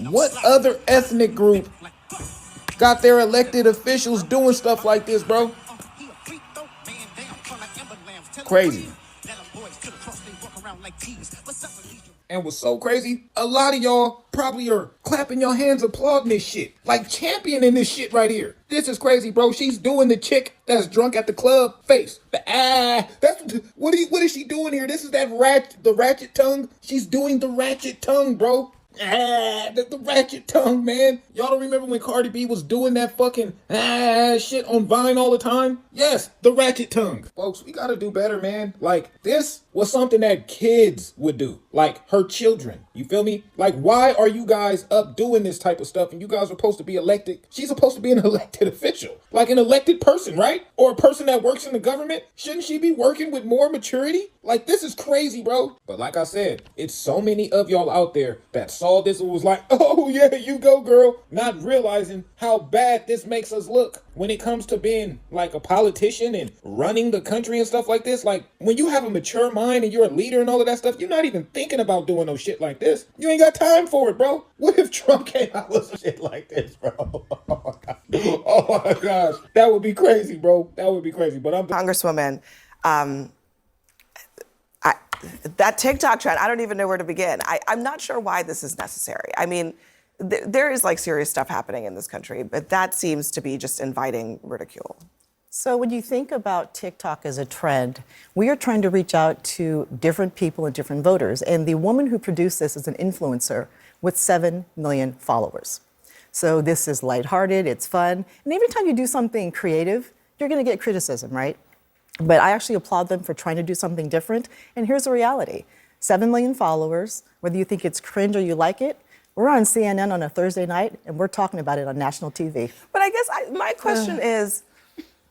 What other ethnic group got their elected officials doing stuff like this, bro? Crazy. And what's so crazy, a lot of y'all probably are clapping your hands applauding this shit. Like championing this shit right here. This is crazy, bro. She's doing the chick that's drunk at the club face. What is she doing here? This is the ratchet tongue. She's doing the ratchet tongue, bro. The ratchet tongue, man. Y'all don't remember when Cardi B was doing that fucking shit on Vine all the time? Yes, the ratchet tongue. Folks, we gotta do better, man. Like, this was something that kids would do. Like, her children. You feel me? Like, why are you guys up doing this type of stuff and you guys are supposed to be elected? She's supposed to be an elected official. Like an elected person, right? Or a person that works in the government. Shouldn't she be working with more maturity? Like, this is crazy, bro. But like I said, it's so many of y'all out there that saw this and was like, oh yeah, you go, girl. Not realizing how bad this makes us look when it comes to being like a politician and running the country and stuff like this. Like, when you have a mature mind and you're a leader and all of that stuff, you're not even thinking about doing no shit like this. You ain't got time for it, bro. What if Trump came out with some shit like this, bro? Oh my gosh. That would be crazy, bro. That would be crazy. But I'm Congresswoman, that TikTok trend, I don't even know where to begin. I'm not sure why this is necessary. I mean, there is like serious stuff happening in this country, but that seems to be just inviting ridicule. So when you think about TikTok as a trend, we are trying to reach out to different people and different voters. And the woman who produced this is an influencer with 7 million followers. So this is lighthearted, it's fun. And every time you do something creative, you're gonna get criticism, right? But I actually applaud them for trying to do something different. And here's the reality. 7 million followers, whether you think it's cringe or you like it, we're on CNN on a Thursday night and we're talking about it on national TV. But I guess my question is,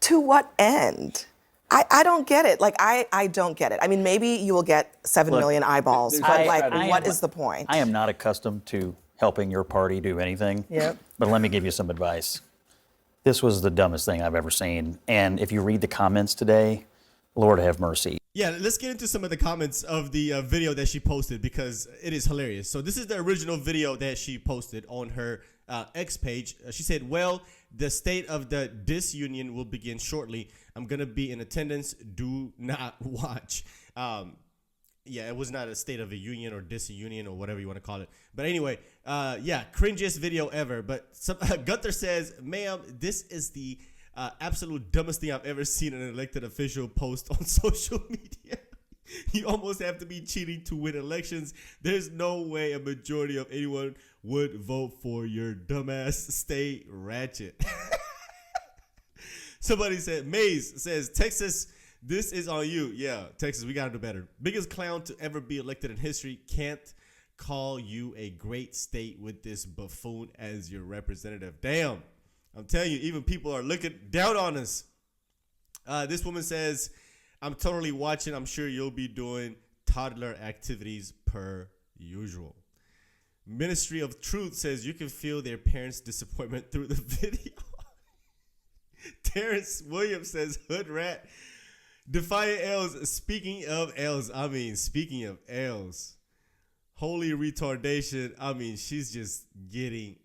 to what end? I don't get it. Like, I don't get it. I mean, maybe you will get 7 million eyeballs, but what is the point? I am not accustomed to helping your party do anything. Yep. But let me give you some advice. This was the dumbest thing I've ever seen. And if you read the comments today, Lord have mercy. Yeah, let's get into some of the comments of the video that she posted because it is hilarious. So this is the original video that she posted on her X page. She said, well, the state of the disunion will begin shortly. I'm going to be in attendance. Do not watch. Yeah, it was not a state of a union or disunion or whatever you want to call it. But anyway, yeah, cringiest video ever. But Gunther says, ma'am, this is the absolute dumbest thing I've ever seen an elected official post on social media. You almost have to be cheating to win elections. There's no way a majority of anyone would vote for your dumbass. Stay ratchet. Somebody said, Maze says, Texas, this is on you. Yeah, Texas, we got to do better. Biggest clown to ever be elected in history. Can't call you a great state with this buffoon as your representative. Damn. I'm telling you, even people are looking down on us. This woman says, I'm totally watching. I'm sure you'll be doing toddler activities per usual. Ministry of Truth says you can feel their parents' disappointment through the video. Terrence Williams says, hood rat. Defiant L's. Speaking of L's, speaking of L's. Holy retardation. She's just getting...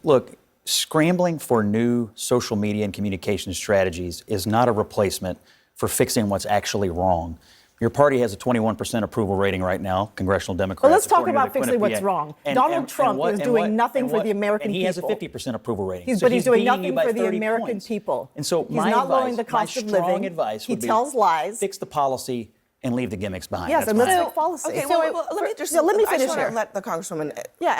Look, scrambling for new social media and communication strategies is not a replacement for fixing what's actually wrong. Your party has a 21% approval rating right now, congressional Democrats. Well, let's talk about fixing what's wrong. Donald Trump is doing nothing for the American people. And he has a 50% approval rating. But he's doing nothing for the American people. And so he's not lowering the cost of living. Advice he tells lies. Fix the policy and leave the gimmicks behind. Yes, and let's make policy. Okay, well, let me finish. I just want to let the Congresswoman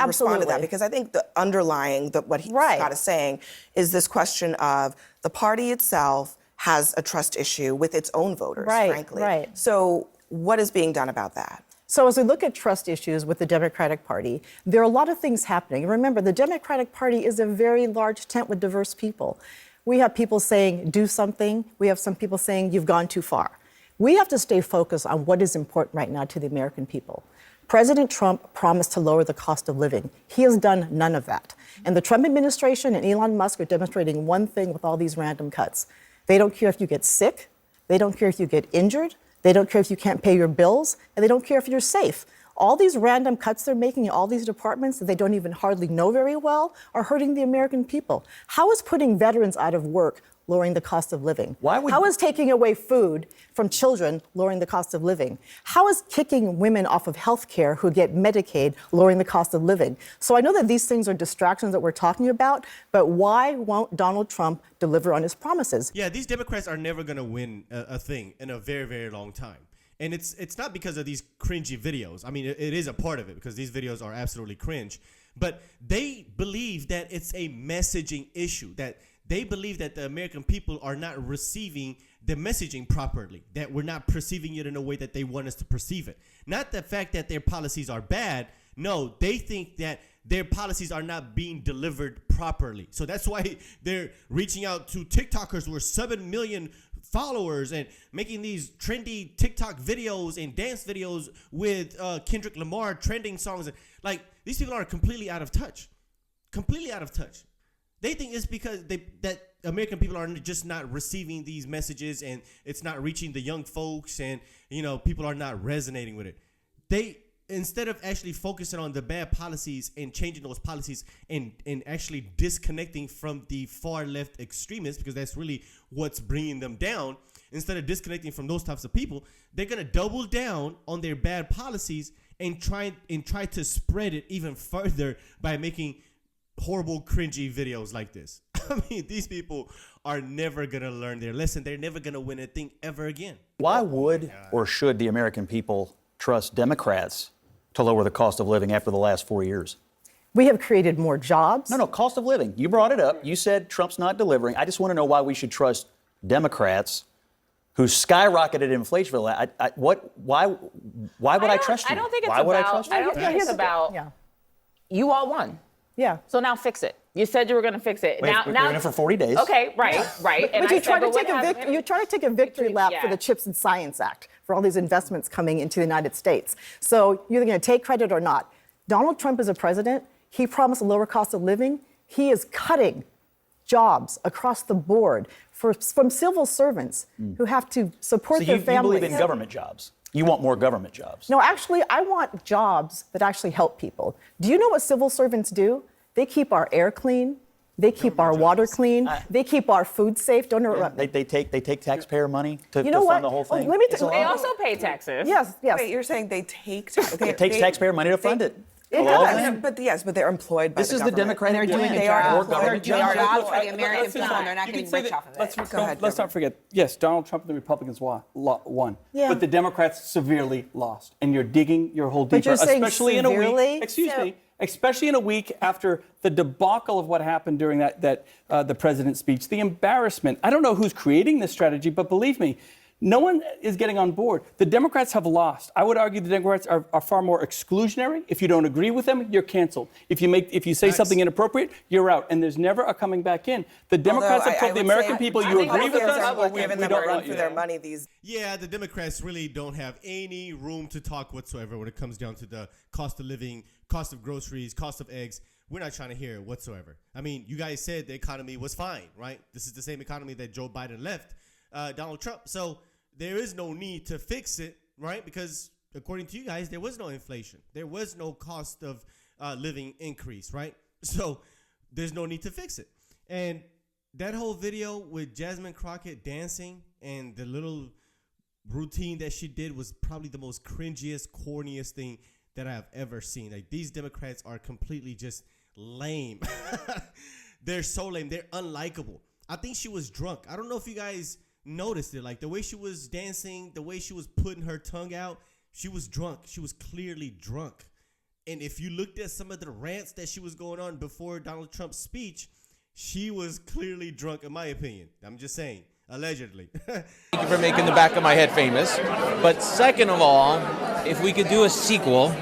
respond to that, because I think the underlying, what Scott is saying is this question of the party itself has a trust issue with its own voters, frankly. Right. So what is being done about that? So as we look at trust issues with the Democratic Party, there are a lot of things happening. Remember, the Democratic Party is a very large tent with diverse people. We have people saying, do something. We have some people saying, you've gone too far. We have to stay focused on what is important right now to the American people. President Trump promised to lower the cost of living. He has done none of that. And the Trump administration and Elon Musk are demonstrating one thing with all these random cuts. They don't care if you get sick. They don't care if you get injured. They don't care if you can't pay your bills. And they don't care if you're safe. All these random cuts they're making in all these departments that they don't even hardly know very well are hurting the American people. How is putting veterans out of work lowering the cost of living? How is taking away food from children lowering the cost of living? How is kicking women off of health care who get Medicaid lowering the cost of living? So I know that these things are distractions that we're talking about, but why won't Donald Trump deliver on his promises? Yeah, these Democrats are never going to win a thing in a very, very long time. And it's not because of these cringy videos. I mean, it is a part of it because these videos are absolutely cringe. But they believe that it's a messaging issue, that they believe that the American people are not receiving the messaging properly, that we're not perceiving it in a way that they want us to perceive it. Not the fact that their policies are bad. No, they think that their policies are not being delivered properly. So that's why they're reaching out to TikTokers who are 7 million followers and making these trendy TikTok videos and dance videos with Kendrick Lamar trending songs. Like, these people are completely out of touch. Completely out of touch. They think it's because that American people are just not receiving these messages and it's not reaching the young folks and, you know, people are not resonating with it. They, instead of actually focusing on the bad policies and changing those policies and actually disconnecting from the far left extremists, because that's really what's bringing them down, instead of disconnecting from those types of people, they're going to double down on their bad policies and try to spread it even further by making horrible, cringy videos like this. I mean, these people are never going to learn their lesson. They're never going to win a thing ever again. Why would or should the American people trust Democrats to lower the cost of living after the last 4 years? We have created more jobs. No, cost of living. You brought it up. You said Trump's not delivering. I just want to know why we should trust Democrats who skyrocketed inflation. Why would I trust you? I don't think it's why about, would I trust you? I don't think it's about, you all won. Yeah. So now fix it. You said you were going to fix it. We've been doing it for 40 days. Okay, right. But you try to take a victory lap for the CHIPS and Science Act, for all these investments coming into the United States. So you're either going to take credit or not. Donald Trump is a president. He promised a lower cost of living. He is cutting jobs across the board from civil servants who have to support their families. You believe in government jobs. You want more government jobs. No, actually, I want jobs that actually help people. Do you know what civil servants do? They keep our air clean. They keep our water clean. They keep our food safe. Don't interrupt me. They take taxpayer money to You know fund what? the whole thing. They also pay taxes. Yes. Wait, you're saying they take It takes taxpayer money to fund it. It does. But they're employed by This the is the government. Democratic plan. They are More employed. government They are jobs. jobs for the American people, and they're not getting rich off of it. Let's not forget, yes, Donald Trump and the Republicans won. Yeah. But the Democrats severely lost. And you're digging your hole But deeper, you're saying especially in a severely? week. Especially in a week after the debacle of what happened during the president's speech, the embarrassment. I don't know who's creating this strategy, but believe me, no one is getting on board. The Democrats have lost. I would argue the Democrats are far more exclusionary. If you don't agree with them, you're canceled. If you say something inappropriate, you're out. And there's never a coming back in. The Democrats have told the American people, you agree with us, or we don't want you. Their money these. Yeah, the Democrats really don't have any room to talk whatsoever when it comes down to the cost of living, cost of groceries, cost of eggs. We're not trying to hear it whatsoever. I mean, you guys said the economy was fine, right? This is the same economy that Joe Biden left Donald Trump. So there is no need to fix it, right? Because according to you guys, there was no inflation. There was no cost of living increase, right? So there's no need to fix it. And that whole video with Jasmine Crockett dancing and the little routine that she did was probably the most cringiest, corniest thing that I have ever seen. Like, these Democrats are completely just lame. They're so lame. They're unlikable. I think she was drunk. I don't know if you guys noticed it. Like, the way she was dancing, the way she was putting her tongue out, she was drunk. She was clearly drunk. And if you looked at some of the rants that she was going on before Donald Trump's speech, she was clearly drunk, in my opinion. I'm just saying. Allegedly. Thank you for making the back of my head famous. But second of all, if we could do a sequel,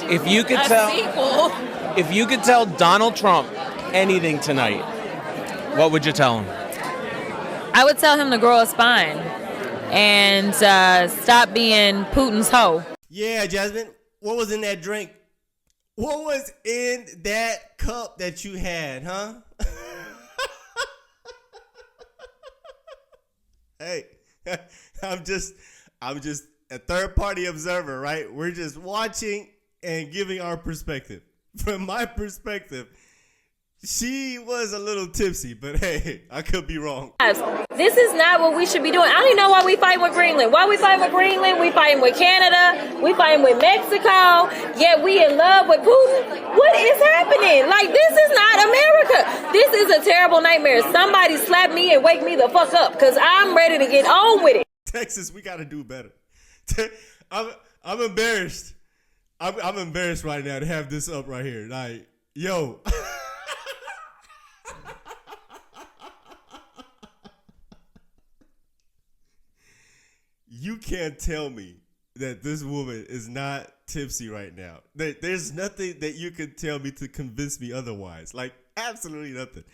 if you could tell Donald Trump anything tonight, what would you tell him? I would tell him to grow a spine and stop being Putin's hoe. Yeah, Jasmine, what was in that drink? What was in that cup that you had, huh? Hey, I'm just a third-party observer, right? We're just watching and giving our perspective. From my perspective, she was a little tipsy, but hey, I could be wrong. This is not what we should be doing. I don't even know why we fighting with Greenland. Why we fighting with Greenland? We fighting with Canada. We fighting with Mexico. Yet we in love with Putin. What is happening? Like, this is not America. This is a terrible nightmare. Somebody slap me and wake me the fuck up, because I'm ready to get on with it. Texas, we got to do better. I'm embarrassed. I'm embarrassed right now to have this up right here. Like, yo. You can't tell me that this woman is not tipsy right now. There's nothing that you can tell me to convince me otherwise. Like, absolutely nothing.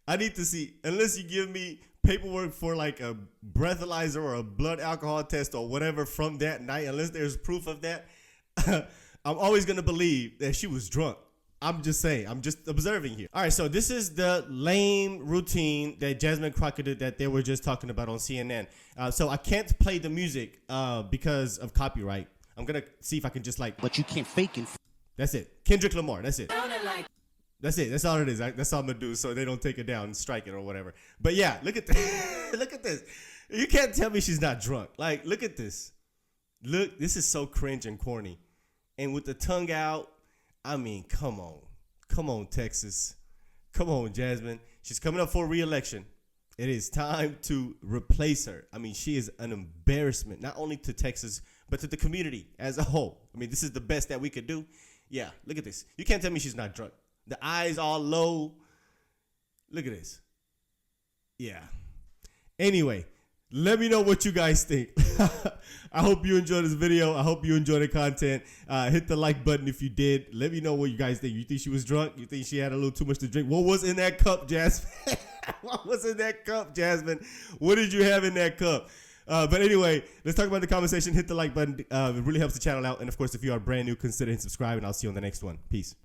I need to see, unless you give me paperwork for like a breathalyzer or a blood alcohol test or whatever from that night, unless there's proof of that, I'm always going to believe that she was drunk. I'm just saying. I'm just observing here. All right, so this is the lame routine that Jasmine Crockett did that they were just talking about on CNN. So I can't play the music because of copyright. I'm going to see if I can just like... But you can't fake it. That's it. Kendrick Lamar. That's it. That's it. That's all it is. That's all I'm going to do so they don't take it down and strike it or whatever. But yeah, look at this. Look at this. You can't tell me she's not drunk. Like, look at this. Look, this is so cringe and corny. And with the tongue out, I mean, come on. Come on, Texas. Come on, Jasmine. She's coming up for re-election. It is time to replace her. I mean, she is an embarrassment, not only to Texas, but to the community as a whole. I mean, this is the best that we could do. Yeah, look at this. You can't tell me she's not drunk. The eyes all low. Look at this. Yeah. Anyway, let me know what you guys think. I hope you enjoyed this video. I hope you enjoyed the content. Hit the like button if you did. Let me know what you guys think. You think she was drunk? You think she had a little too much to drink? What was in that cup, Jasmine? What was in that cup, Jasmine? What did you have in that cup? But anyway, let's talk about the conversation. Hit the like button. It really helps the channel out. And of course, if you are brand new, consider hitting subscribe. And I'll see you on the next one. Peace.